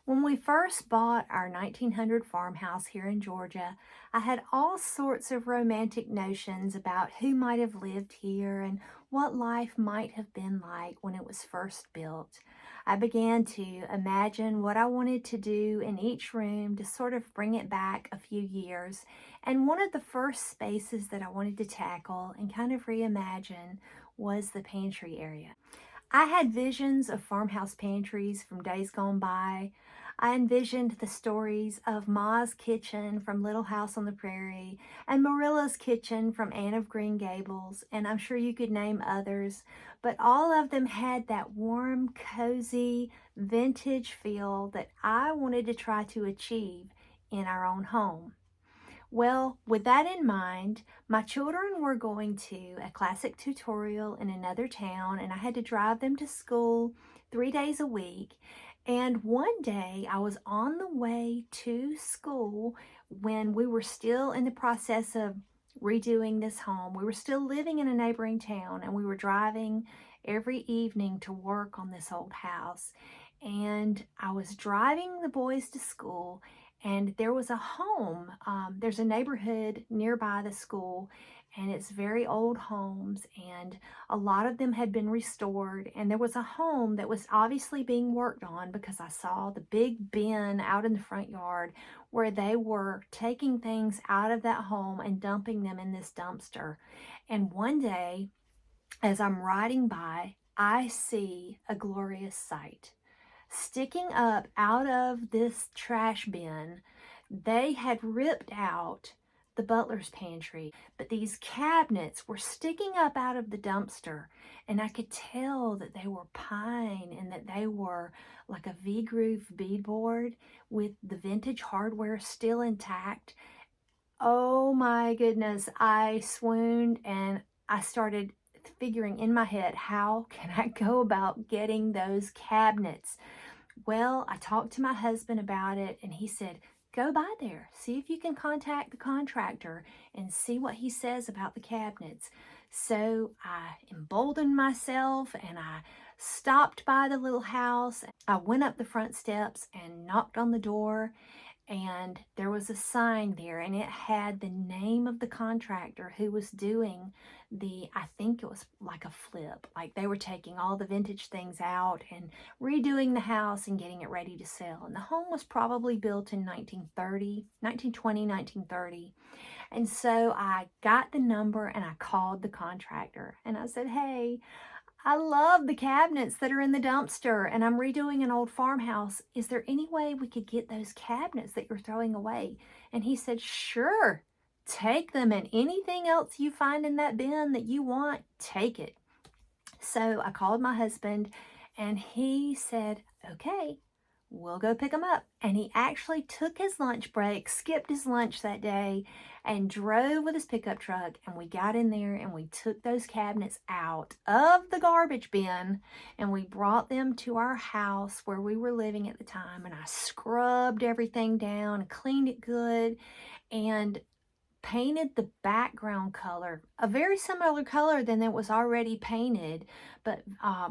When we first bought our 1900 farmhouse here in Georgia, I had all sorts of romantic notions about who might have lived here and what life might have been like when it was first built. I began to imagine what I wanted to do in each room to sort of bring it back a few years. And one of the first spaces that I wanted to tackle and kind of reimagine was the pantry area. I had visions of farmhouse pantries from days gone by. I envisioned the stories of Ma's kitchen from Little House on the Prairie and Marilla's kitchen from Anne of Green Gables, and I'm sure you could name others, but all of them had that warm, cozy, vintage feel that I wanted to try to achieve in our own home. Well, with that in mind, my children were going to a classic tutorial in another town, and I had to drive them to school 3 days a week. And one day I was on the way to school when we were still in the process of redoing this home. We were still living in a neighboring town, and we were driving every evening to work on this old house. And I was driving the boys to school, and there was a home. There's a neighborhood nearby the school, and it's very old homes, and a lot of them had been restored. And there was a home that was obviously being worked on because I saw the big bin out in the front yard where they were taking things out of that home and dumping them in this dumpster. And one day, as I'm riding by, I see a glorious sight. Sticking up out of this trash bin, they had ripped out the butler's pantry, but these cabinets were sticking up out of the dumpster, and I could tell that they were pine and that they were like a V-groove beadboard with the vintage hardware still intact. Oh my goodness, I swooned, and I started figuring in my head, how can I go about getting those cabinets? Well, I talked to my husband about it, and he said, go by there, see if you can contact the contractor and see what he says about the cabinets. So I emboldened myself and I stopped by the little house. I went up the front steps and knocked on the door, and there was a sign there, and it had the name of the contractor who was doing I think it was like a flip, like they were taking all the vintage things out and redoing the house and getting it ready to sell. And the home was probably built in 1930, 1920, 1930. And so I got the number and I called the contractor and I said, hey, I love the cabinets that are in the dumpster, and I'm redoing an old farmhouse. Is there any way we could get those cabinets that you're throwing away? And he said, sure, take them, and anything else you find in that bin that you want, take it. So I called my husband, and he said, okay, we'll go pick them up. And he actually took his lunch break, skipped his lunch that day, and drove with his pickup truck. And we got in there and we took those cabinets out of the garbage bin and we brought them to our house where we were living at the time. And I scrubbed everything down and cleaned it good and painted the background color, a very similar color than it was already painted, but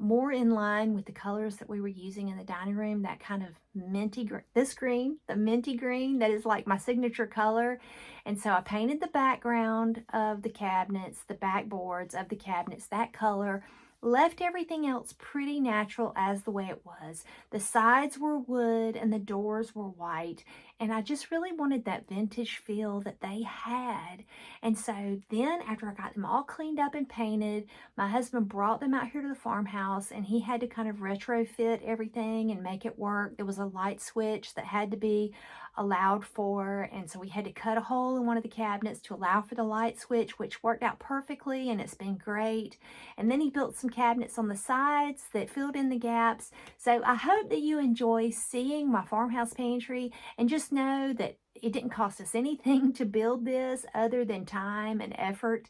more in line with the colors that we were using in the dining room, that kind of minty green, this green, the minty green, that is like my signature color. And so I painted the background of the cabinets, the backboards of the cabinets, that color, left everything else pretty natural as the way it was. The sides were wood and the doors were white, and I just really wanted that vintage feel that they had. And so then after I got them all cleaned up and painted, my husband brought them out here to the farmhouse, and he had to kind of retrofit everything and make it work. There was a light switch that had to be allowed for, and so we had to cut a hole in one of the cabinets to allow for the light switch, which worked out perfectly, and it's been great. And then he built some cabinets on the sides that filled in the gaps. So I hope that you enjoy seeing my farmhouse pantry, and just know that it didn't cost us anything to build this other than time and effort.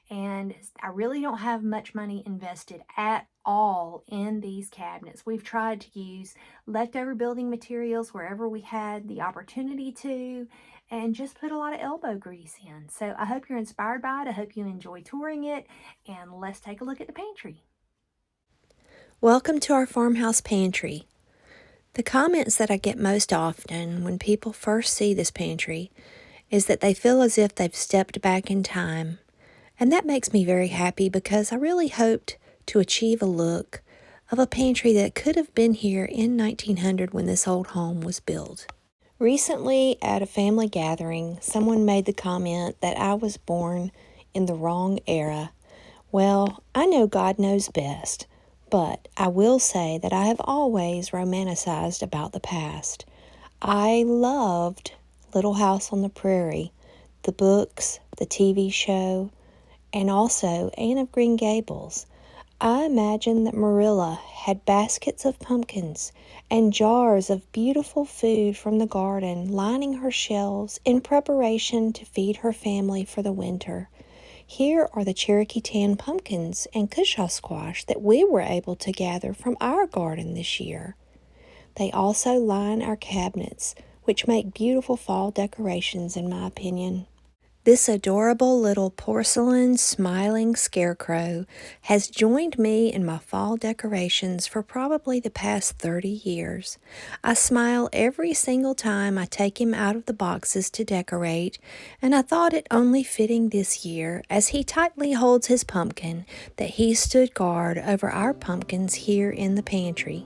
And I really don't have much money invested at all in these cabinets. We've tried to use leftover building materials wherever we had the opportunity to, and just put a lot of elbow grease in. So I hope you're inspired by it. I hope you enjoy touring it, and let's take a look at the pantry. Welcome to our farmhouse pantry. The comments that I get most often when people first see this pantry is that they feel as if they've stepped back in time. And that makes me very happy because I really hoped to achieve a look of a pantry that could have been here in 1900 when this old home was built. Recently, at a family gathering, someone made the comment that I was born in the wrong era. Well, I know God knows best, but I will say that I have always romanticized about the past. I loved Little House on the Prairie, the books, the TV show, and also Anne of Green Gables. I imagine that Marilla had baskets of pumpkins and jars of beautiful food from the garden lining her shelves in preparation to feed her family for the winter. Here are the Cherokee tan pumpkins and cushaw squash that we were able to gather from our garden this year. They also line our cabinets, which make beautiful fall decorations in my opinion. This adorable little porcelain smiling scarecrow has joined me in my fall decorations for probably the past 30 years. I smile every single time I take him out of the boxes to decorate, and I thought it only fitting this year, as he tightly holds his pumpkin, that he stood guard over our pumpkins here in the pantry.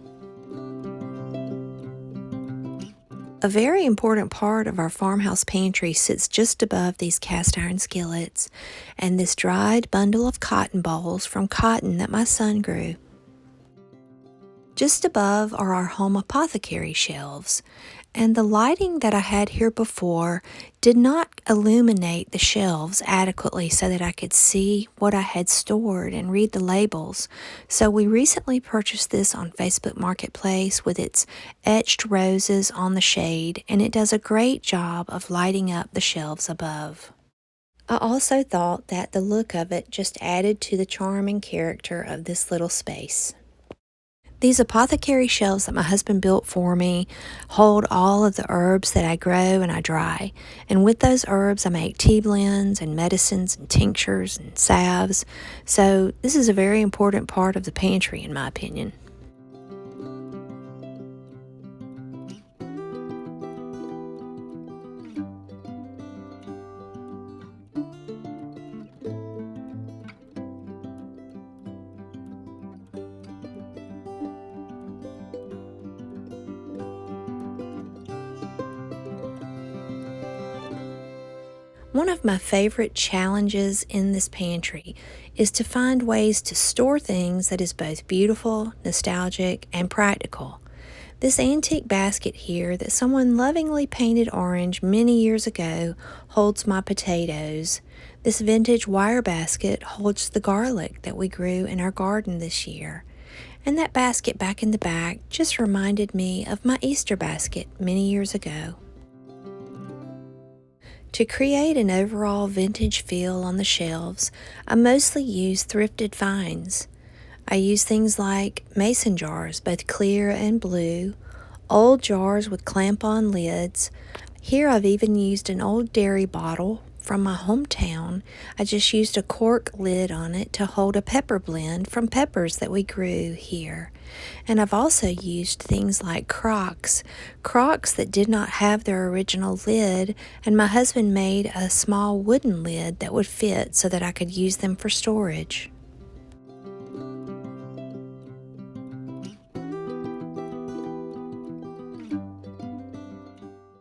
A very important part of our farmhouse pantry sits just above these cast iron skillets and this dried bundle of cotton balls from cotton that my son grew. Just above are our home apothecary shelves, and the lighting that I had here before did not illuminate the shelves adequately so that I could see what I had stored and read the labels. So we recently purchased this on Facebook Marketplace with its etched roses on the shade, and it does a great job of lighting up the shelves above. I also thought that the look of it just added to the charm and character of this little space. These apothecary shelves that my husband built for me hold all of the herbs that I grow and I dry. And with those herbs, I make tea blends and medicines and tinctures and salves. So this is a very important part of the pantry, in my opinion. One of my favorite challenges in this pantry is to find ways to store things that is both beautiful, nostalgic, and practical. This antique basket here that someone lovingly painted orange many years ago holds my potatoes. This vintage wire basket holds the garlic that we grew in our garden this year. And that basket back in the back just reminded me of my Easter basket many years ago. To create an overall vintage feel on the shelves, I mostly use thrifted finds. I use things like mason jars, both clear and blue, old jars with clamp-on lids. Here I've even used an old dairy bottle from my hometown. I just used a cork lid on it to hold a pepper blend from peppers that we grew here. And I've also used things like crocks that did not have their original lid, and my husband made a small wooden lid that would fit so that I could use them for storage.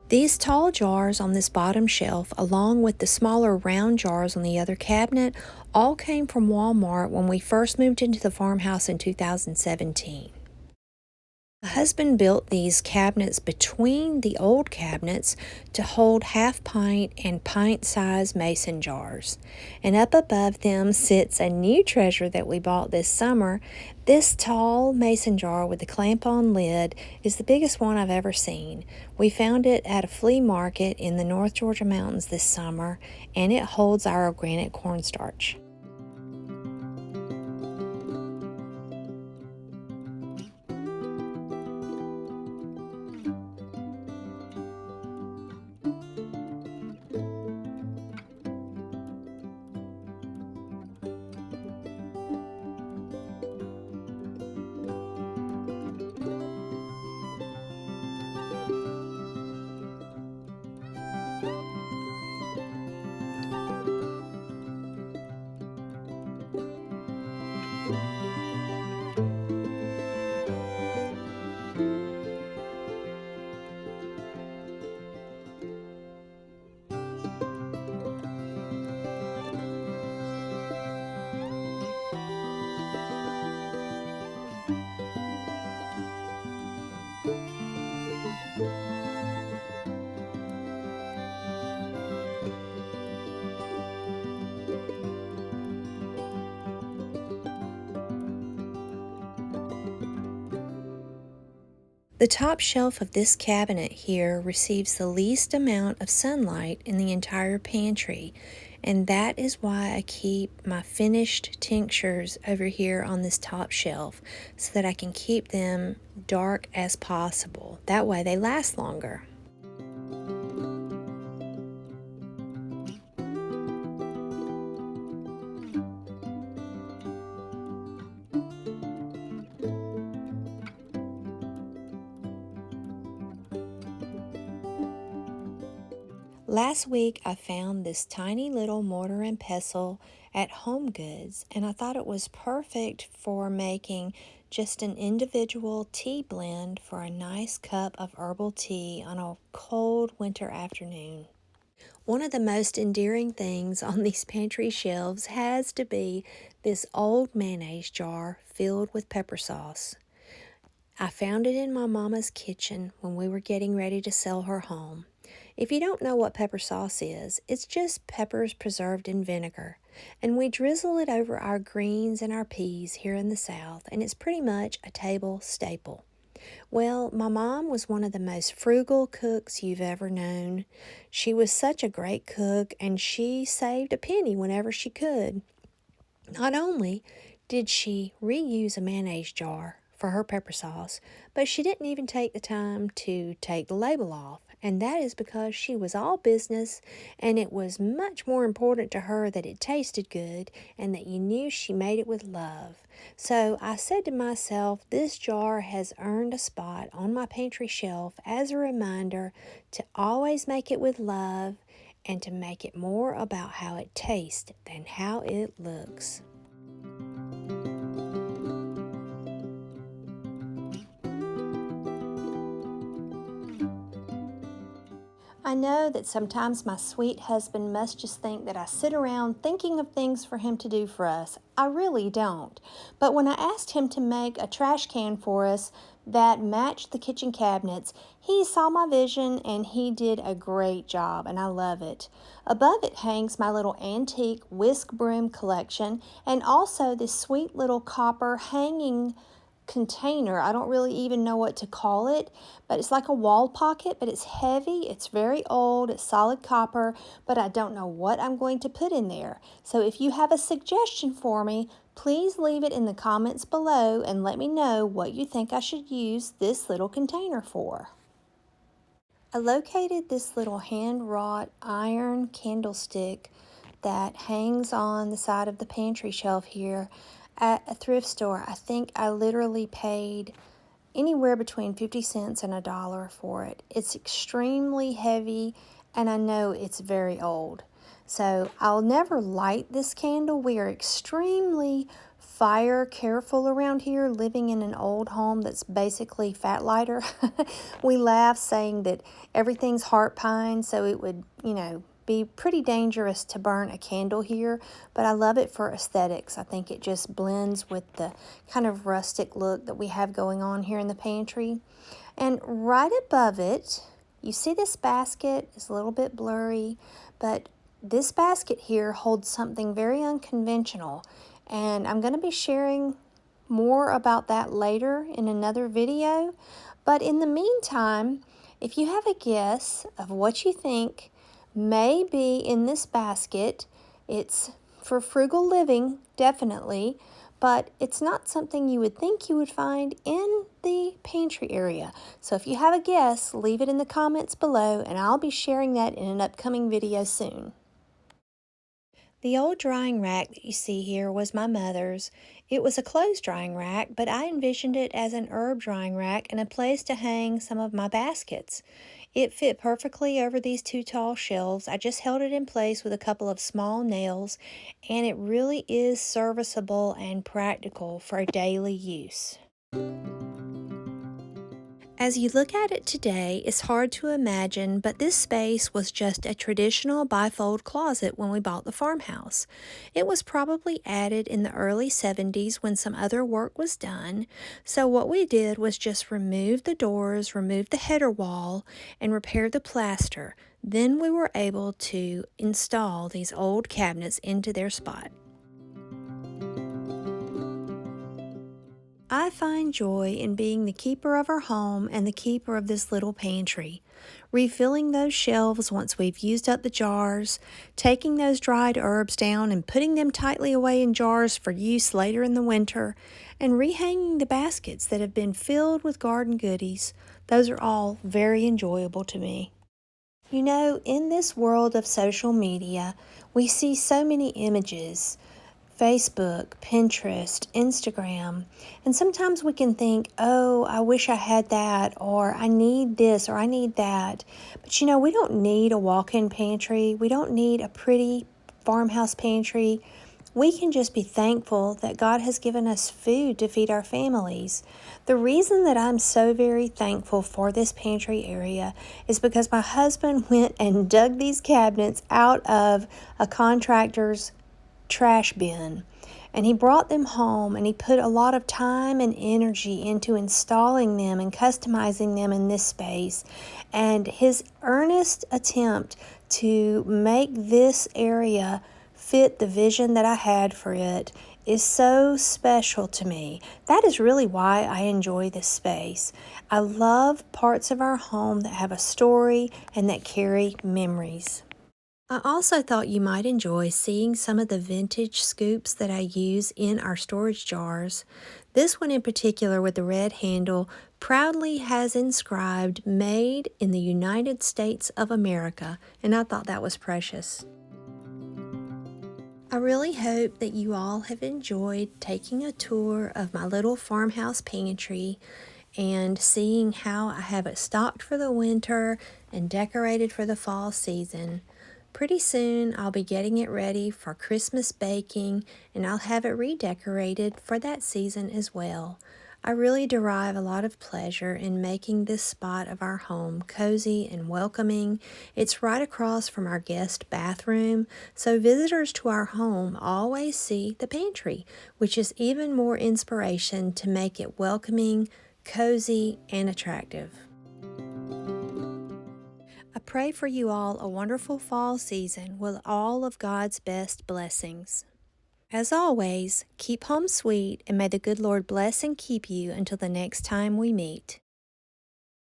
These tall jars on this bottom shelf, along with the smaller round jars on the other cabinet, all came from Walmart when we first moved into the farmhouse in 2017. My husband built these cabinets between the old cabinets to hold half-pint and pint-sized mason jars. And up above them sits a new treasure that we bought this summer. This tall mason jar with the clamp-on lid is the biggest one I've ever seen. We found it at a flea market in the North Georgia mountains this summer, and it holds our organic cornstarch. The top shelf of this cabinet here receives the least amount of sunlight in the entire pantry, and that is why I keep my finished tinctures over here on this top shelf so that I can keep them dark as possible. That way they last longer. Last week I found this tiny little mortar and pestle at Home Goods, and I thought it was perfect for making just an individual tea blend for a nice cup of herbal tea on a cold winter afternoon. One of the most endearing things on these pantry shelves has to be this old mayonnaise jar filled with pepper sauce. I found it in my mama's kitchen when we were getting ready to sell her home. If you don't know what pepper sauce is, it's just peppers preserved in vinegar. And we drizzle it over our greens and our peas here in the South, and it's pretty much a table staple. Well, my mom was one of the most frugal cooks you've ever known. She was such a great cook, and she saved a penny whenever she could. Not only did she reuse a mayonnaise jar for her pepper sauce, but she didn't even take the time to take the label off. And that is because she was all business, and it was much more important to her that it tasted good and that you knew she made it with love. So I said to myself, this jar has earned a spot on my pantry shelf as a reminder to always make it with love and to make it more about how it tastes than how it looks. I know that sometimes my sweet husband must just think that I sit around thinking of things for him to do for us. I really don't. But when I asked him to make a trash can for us that matched the kitchen cabinets, he saw my vision and he did a great job, and I love it. Above it hangs my little antique whisk broom collection and also this sweet little copper hanging container. I don't really even know what to call it, but it's like a wall pocket, but it's heavy, it's very old, it's solid copper, but I don't know what I'm going to put in there. So if you have a suggestion for me, please leave it in the comments below and let me know what you think I should use this little container for. I located this little hand-wrought iron candlestick that hangs on the side of the pantry shelf here at a thrift store. I think I literally paid anywhere between 50 cents and $1 for it. It's extremely heavy, and I know it's very old. So I'll never light this candle. We are extremely fire careful around here, living in an old home that's basically fat lighter. We laugh saying that everything's heart pine, so it would, be pretty dangerous to burn a candle here, but I love it for aesthetics. I think it just blends with the kind of rustic look that we have going on here in the pantry. And right above it, you see this basket is a little bit blurry, but this basket here holds something very unconventional, and I'm going to be sharing more about that later in another video. But in the meantime, if you have a guess of what you think may be in this basket, it's for frugal living, definitely, but it's not something you would think you would find in the pantry area. So if you have a guess, leave it in the comments below, and I'll be sharing that in an upcoming video soon. The old drying rack that you see here was my mother's. It was a clothes drying rack, but I envisioned it as an herb drying rack and a place to hang some of my baskets. It fit perfectly over these two tall shelves. I just held it in place with a couple of small nails, and it really is serviceable and practical for daily use. As you look at it today, it's hard to imagine, but this space was just a traditional bifold closet when we bought the farmhouse. It was probably added in the early 70s when some other work was done, so what we did was just remove the doors, remove the header wall, and repair the plaster. Then we were able to install these old cabinets into their spot. I find joy in being the keeper of our home and the keeper of this little pantry. Refilling those shelves once we've used up the jars, taking those dried herbs down and putting them tightly away in jars for use later in the winter, and rehanging the baskets that have been filled with garden goodies. Those are all very enjoyable to me. You know, in this world of social media, we see so many images. Facebook, Pinterest, Instagram. And sometimes we can think, oh, I wish I had that, or I need this, or I need that. But you know, we don't need a walk in pantry. We don't need a pretty farmhouse pantry. We can just be thankful that God has given us food to feed our families. The reason that I'm so very thankful for this pantry area is because my husband went and dug these cabinets out of a contractor's trash bin. And he brought them home and he put a lot of time and energy into installing them and customizing them in this space. And his earnest attempt to make this area fit the vision that I had for it is so special to me. That is really why I enjoy this space. I love parts of our home that have a story and that carry memories. I also thought you might enjoy seeing some of the vintage scoops that I use in our storage jars. This one in particular with the red handle proudly has inscribed "Made in the United States of America," and I thought that was precious. I really hope that you all have enjoyed taking a tour of my little farmhouse pantry and seeing how I have it stocked for the winter and decorated for the fall season. Pretty soon I'll be getting it ready for Christmas baking, and I'll have it redecorated for that season as well. I really derive a lot of pleasure in making this spot of our home cozy and welcoming. It's right across from our guest bathroom, so visitors to our home always see the pantry, which is even more inspiration to make it welcoming, cozy, and attractive. I pray for you all a wonderful fall season with all of God's best blessings. As always, keep home sweet, and may the good Lord bless and keep you until the next time we meet.